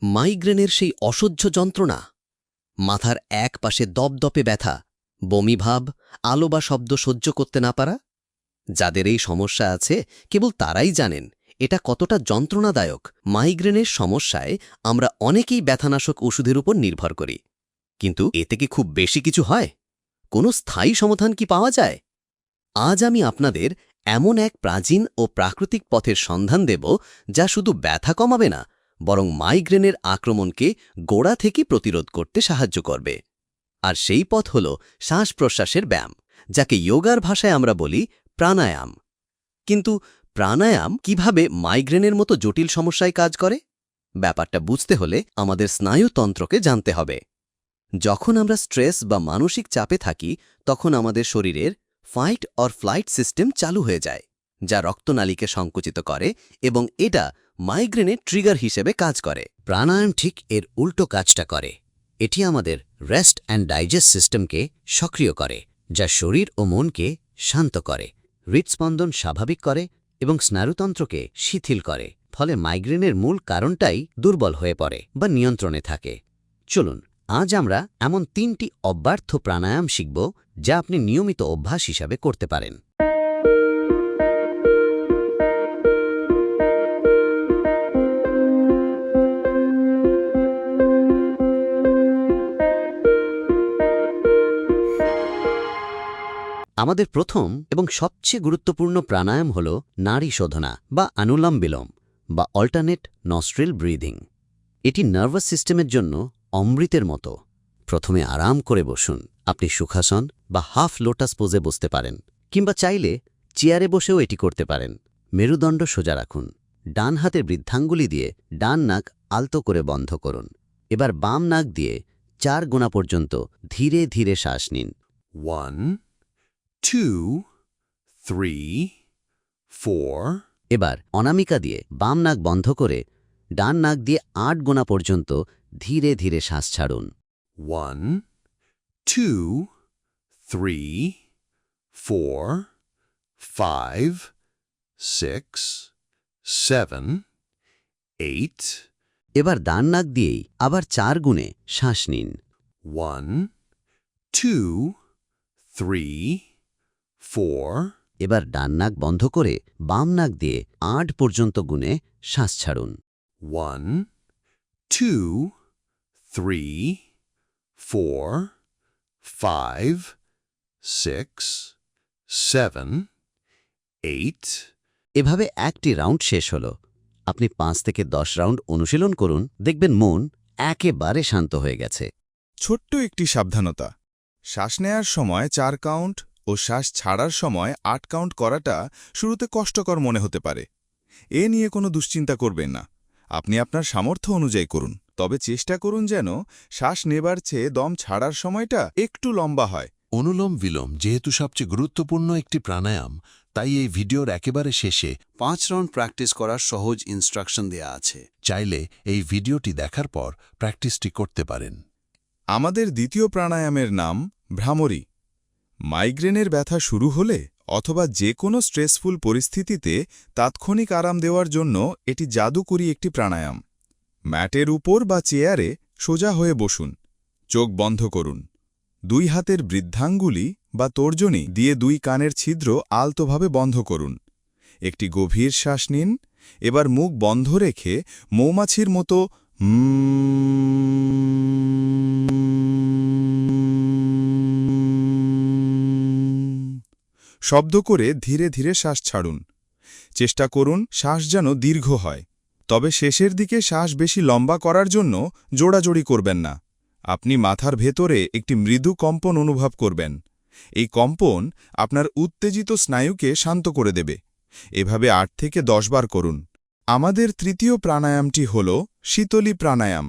মাইগ্রেনের সেই অসহ্য যন্ত্রণা, মাথার এক পাশে দপদপে ব্যথা, বমিভাব, আলো বা শব্দ সহ্য করতে না পারা। যাদের এই সমস্যা আছে কেবল তারাই জানেন এটা কতটা যন্ত্রণাদায়ক। মাইগ্রেনের সমস্যায় আমরা অনেকেই ব্যথানাশক ওষুধের উপর নির্ভর করি, কিন্তু এতে কি খুব বেশি কিছু হয়? কোনো স্থায়ী সমাধান কি পাওয়া যায়? আজ আমি আপনাদের এমন এক প্রাচীন ও প্রাকৃতিক পথের সন্ধান দেব যা শুধু ব্যথা কমাবে না, বরং মাইগ্রেনের আক্রমণকে গোড়া থেকে প্রতিরোধ করতে সাহায্য করবে। আর সেই পথ হল শ্বাস-প্রশ্বাসের ব্যায়াম, যাকে যোগার ভাষায় আমরা বলি প্রাণায়াম। কিন্তু প্রাণায়াম কিভাবে মাইগ্রেনের মতো জটিল সমস্যায় কাজ করে? ব্যাপারটা বুঝতে হলে আমাদের স্নায়ুতন্ত্রকে জানতে হবে। যখন আমরা স্ট্রেস বা মানসিক চাপে থাকি, তখন আমাদের শরীরের ফাইট অর ফ্লাইট সিস্টেম চালু হয়ে যায়, যা রক্তনালীকে সংকুচিত করে এবং এটা মাইগ্রেনের ট্রিগার হিসেবে কাজ করে। প্রাণায়াম ঠিক এর উল্টো কাজটা করে। এটি আমাদের রেস্ট অ্যান্ড ডাইজেস্ট সিস্টেমকে সক্রিয় করে, যা শরীর ও মনকে শান্ত করে, হৃদস্পন্দন স্বাভাবিক করে এবং স্নায়ুতন্ত্রকে শিথিল করে। ফলে মাইগ্রেনের মূল কারণটাই দুর্বল হয়ে পড়ে বা নিয়ন্ত্রণে থাকে। চলুন আজ আমরা এমন 3টি অব্যর্থ প্রাণায়াম শিখব যা আপনি নিয়মিত অভ্যাস হিসাবে করতে পারেন। আমাদের প্রথম এবং সবচেয়ে গুরুত্বপূর্ণ প্রাণায়াম হল নাড়ি শোধনা বা অনুলোম বিলোম বা অল্টারনেট নস্ট্রিল ব্রিদিং। এটি নার্ভাস সিস্টেমের জন্য অমৃতের মতো। প্রথমে আরাম করে বসুন। আপনি সুখাসন বা হাফ লোটাস পোজে বসতে পারেন, কিংবা চাইলে চেয়ারে বসেও এটি করতে পারেন। মেরুদণ্ড সোজা রাখুন। ডান হাতের বৃদ্ধাঙ্গুলি দিয়ে ডান নাক আলতো করে বন্ধ করুন। এবার বাম নাক দিয়ে 4 গোনা পর্যন্ত ধীরে ধীরে শ্বাস নিন। 1, 2, 3, 4. এবার অনামিকা দিয়ে বাম নাক বন্ধ করে ডান নাক দিয়ে 8 গোনা পর্যন্ত ধীরে ধীরে শ্বাস ছাড়ুন। 1, 2, 3, 4, 5, 6, 7, 8. এবার ডান নাক দিয়েই আবার 4 গুণে শ্বাস নিন। 1, 2, 3, 4. এবার ডান নাক বন্ধ করে বাম নাক দিয়ে 8 পর্যন্ত গুণে শ্বাস ছাড়ুন। 1, 2, 3, 4, 5, 6, 7, 8. এভাবে একটি রাউন্ড শেষ হল। আপনি 5 থেকে 10 রাউন্ড অনুশীলন করুন, দেখবেন মন একেবারে শান্ত হয়ে গেছে। ছোট্ট একটি সাবধানতা: শ্বাস নেয়ার সময় 4 কাউন্ট ও শ্বাস ছাড়ার সময় 8 কাউন্ট করাটা শুরুতে কষ্টকর মনে হতে পারে। এ নিয়ে কোনো দুশ্চিন্তা করবেন না। আপনি আপনার সামর্থ্য অনুযায়ী করুন, তবে চেষ্টা করুন যেন শ্বাস নেবার চেয়ে দম ছাড়ার সময়টা একটু লম্বা হয়। অনুলোম বিলোম যেহেতু সবচেয়ে গুরুত্বপূর্ণ একটি প্রাণায়াম, তাই এই ভিডিওর একেবারে শেষে 5 রাউন্ড প্র্যাকটিস করার সহজ ইনস্ট্রাকশন দেয়া আছে। চাইলে এই ভিডিওটি দেখার পর প্র্যাকটিসটি করতে পারেন। আমাদের দ্বিতীয় প্রাণায়ামের নাম ভ্রামরী। মাইগ্রেনের ব্যথা শুরু হলে অথবা যে কোনো স্ট্রেসফুল পরিস্থিতিতে তাৎক্ষণিক আরাম দেওয়ার জন্য এটি জাদুকরী একটি প্রাণায়াম। ম্যাটের উপর বা চেয়ারে সোজা হয়ে বসুন। চোখ বন্ধ করুন। 2 হাতের বৃদ্ধাঙ্গুলি বা তর্জনী দিয়ে 2 কানের ছিদ্র আলতোভাবে বন্ধ করুন। একটি গভীর শ্বাস নিন। এবার মুখ বন্ধ রেখে মৌমাছির মতো শব্দ করে ধীরে ধীরে শ্বাস ছাড়ুন। চেষ্টা করুন শ্বাস যেন দীর্ঘ হয়, তবে শেষের দিকে শ্বাস বেশি লম্বা করার জন্য জোড়াজোড়ি করবেন না। আপনি মাথার ভেতরে একটি মৃদু কম্পন অনুভব করবেন। এই কম্পন আপনার উত্তেজিত স্নায়ুকে শান্ত করে দেবে। এভাবে 8 থেকে 10 বার করুন। আমাদের তৃতীয় প্রাণায়ামটি হল শীতলী প্রাণায়াম।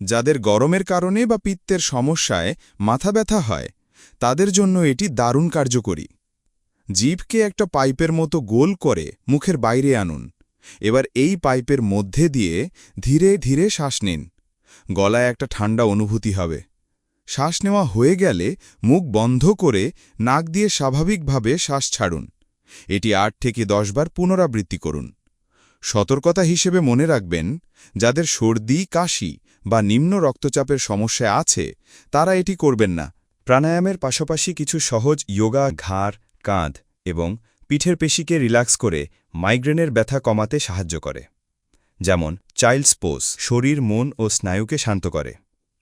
যাদের গরমের কারণে বা পিত্তের সমস্যায় মাথা ব্যথা হয়, তাদের জন্য এটি দারুণ কার্যকরী। জিভকে একটা পাইপের মতো গোল করে মুখের বাইরে আনুন। এবার এই পাইপের মধ্যে দিয়ে ধীরে ধীরে শ্বাস নিন। গলায় একটা ঠান্ডা অনুভূতি হবে। শ্বাস নেওয়া হয়ে গেলে মুখ বন্ধ করে নাক দিয়ে স্বাভাবিকভাবে শ্বাস ছাড়ুন। এটি 8 থেকে 10 বার পুনরাবৃত্তি করুন। সতর্কতা হিসেবে মনে রাখবেন, যাদের সর্দি, কাশি বা নিম্ন রক্তচাপের সমস্যা আছে তারা এটি করবেন না। প্রাণায়ামের পাশাপাশি কিছু সহজ যোগা ঘাড়, কাঁধ এবং পিঠের পেশিকে রিল্যাক্স করে মাইগ্রেনের ব্যথা কমাতে সাহায্য করে। যেমন চাইল্ডস পোজ শরীর, মন ও স্নায়ুকে শান্ত করে।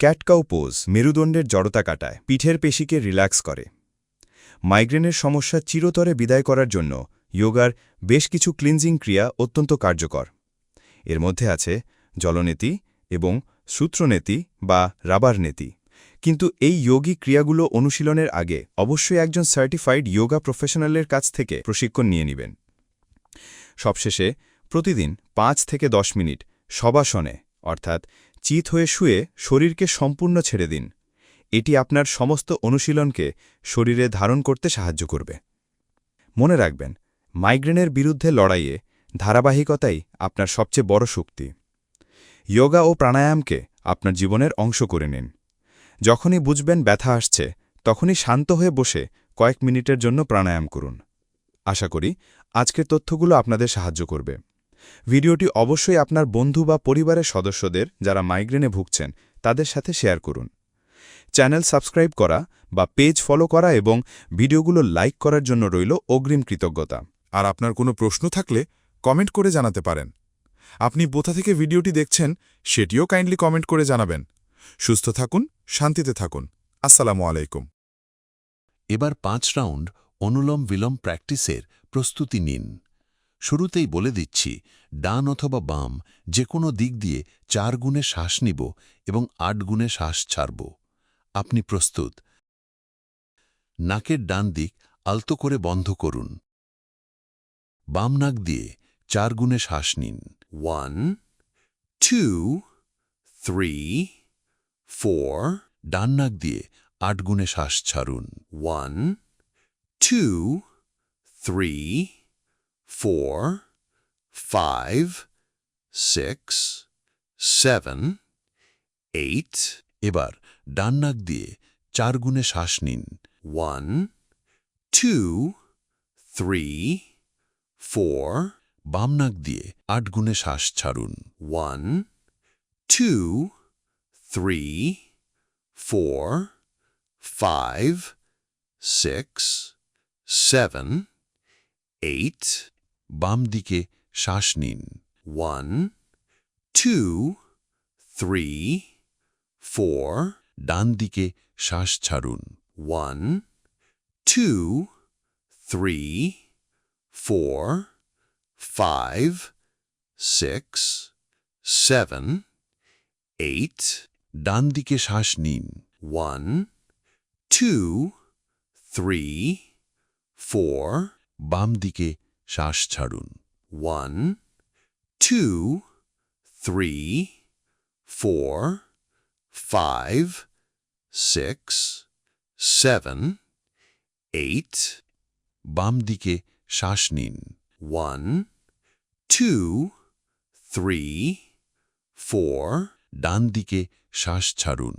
ক্যাটকাউ পোজ মেরুদণ্ডের জড়তা কাটায়, পিঠের পেশিকে রিল্যাক্স করে। মাইগ্রেনের সমস্যা চিরতরে বিদায় করার জন্য যোগার বেশ কিছু ক্লিনজিং ক্রিয়া অত্যন্ত কার্যকর। এর মধ্যে আছে জলনেতি এবং সূত্রনেতি বা রাবার নেতি। কিন্তু এই যোগী ক্রিয়াগুলো অনুশীলনের আগে অবশ্যই একজন সার্টিফাইড যোগা প্রফেশনালের কাছ থেকে প্রশিক্ষণ নিয়ে নেবেন। সবশেষে প্রতিদিন 5 থেকে 10 মিনিট শবাসনে অর্থাৎ চিত হয়ে শুয়ে শরীরকে সম্পূর্ণ ছেড়ে দিন। এটি আপনার সমস্ত অনুশীলনকে শরীরে ধারণ করতে সাহায্য করবে। মনে রাখবেন, মাইগ্রেনের বিরুদ্ধে লড়াইয়ে ধারাবাহিকতাই আপনার সবচেয়ে বড় শক্তি। যোগা ও প্রাণায়ামকে আপনার জীবনের অংশ করে নিন। যখনই বুঝবেন ব্যথা আসছে, তখনই শান্ত হয়ে বসে কয়েক মিনিটের জন্য প্রাণায়াম করুন। আশা করি আজকের তথ্যগুলো আপনাদের সাহায্য করবে। ভিডিওটি অবশ্যই আপনার বন্ধু বা পরিবারের সদস্যদের যারা মাইগ্রেনে ভুগছেন তাদের সাথে শেয়ার করুন। চ্যানেল সাবস্ক্রাইব করা বা পেজ ফলো করা এবং ভিডিওগুলো লাইক করার জন্য রইল অগ্রিম কৃতজ্ঞতা। আর আপনার কোনো প্রশ্ন থাকলে কমেন্ট করে জানাতে পারেন। আপনি কোথা থেকে ভিডিওটি দেখছেন সেটিও কাইন্ডলি কমেন্ট করে জানাবেন। সুস্থ থাকুন, শান্তিতে থাকুন। আসসালামু আলাইকুম। এবার 5 রাউন্ড অনুলোম বিলোম প্র্যাকটিসের প্রস্তুতি নিন। শুরুতেই বলে দিচ্ছি, ডান অথবা বাম যে কোনো দিক দিয়ে 4 গুণে শ্বাস নিব এবং 8 গুণে শ্বাস ছাড়ব। আপনি প্রস্তুত? নাকের ডান দিক আলতো করে বন্ধ করুন। বাম নাক দিয়ে 4 গুণে শ্বাস নিন। 1, 2, 3, 4, ডান নাক দিয়ে 8 গুণে শ্বাস ছাড়ুন। 1, 2, 3, 4, 5, 6, 7, 8, এবার ডান নাক দিয়ে 4 গুণে শ্বাস নিন। 1, 2, 3, 4, বাম নাক দিয়ে 8 গুণে শ্বাস ছাড়ুন। 1, 2, 3, 4, 5, 6, 7, 8, বাম দিকে শ্বাস নিন। 1, 2, 3, 4, ডান দিকে শ্বাস ছাড়ুন। 1, 2, 3, 4, 5, 6, 7, 8, ডান দিকে শ্বাস নিন। 1, 2, 3, 4, বাম দিকে শ্বাস ছাড়ুন। 1, 2, 3, 4, 5, 6, 7, 8, বাম দিকে শ্বাস নিন। 1, 2, 3, 4, ডান দিকে শ্বাস ছাড়ুন।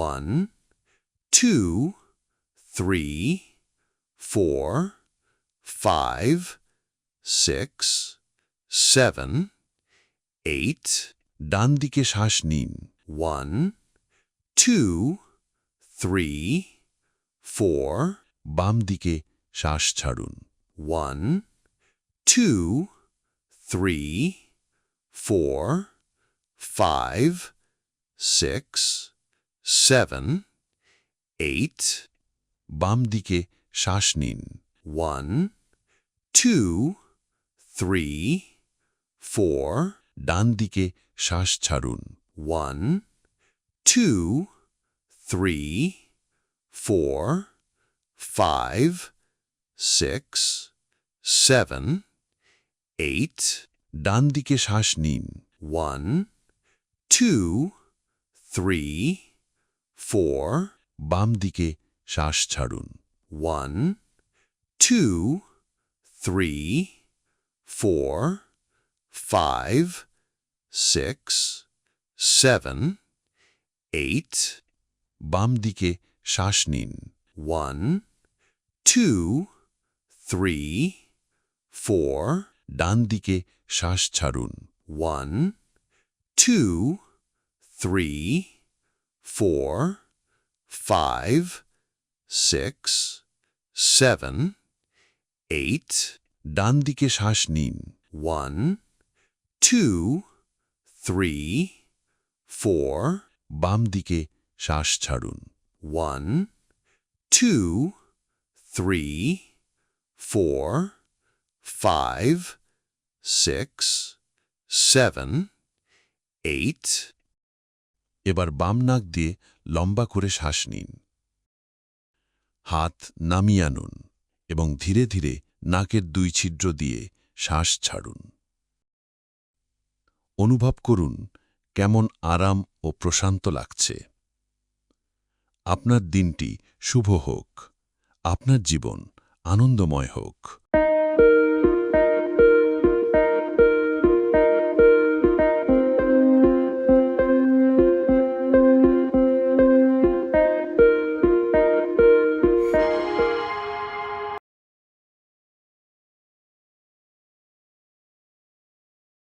1, 2, 3, 4, 5, 6, 7, 8, ডান দিকে শ্বাস নিন। 1, 2, 3, 4, বাম দিকে শ্বাস ছাড়ুন। 1, 2, 3, 4, 5, 6, 7, 8, বাম দিকে শ্বাস নিন। 1, 2, 3, 4, ডান দিকে শ্বাস ছাড়ুন। 1, 2, 3, 4, 5, 6, 7, 8, ডান দিকে শ্বাস নিন। 1, 2, 3, 4, বাম দিকে শ্বাস ছাড়ুন। 1, 2, 3, 4, 5, 6, 7, 8, বাম দিকে শ্বাস নিন। 1, 2, 3, 4, ডান দিকে শ্বাস ছাড়ুন। 1, 2, 3, 4, 5, 6, 7, 8. ডান দিকে শ্বাস নিন। 1, 2, 3, 4, বাম দিকে শ্বাস ছাড়ুন। 1, 2, 3, 4, 5, 6, 7, 8. এবার বাম নাক দিয়ে লম্বা করে শ্বাস নিন। হাত নামিয়ে আনুন এবং ধীরে ধীরে নাকের 2 ছিদ্র দিয়ে শ্বাস ছাড়ুন। অনুভব করুন কেমন আরাম ও প্রশান্ত লাগছে। আপনার দিনটি শুভ হোক, আপনার জীবন আনন্দময় হোক।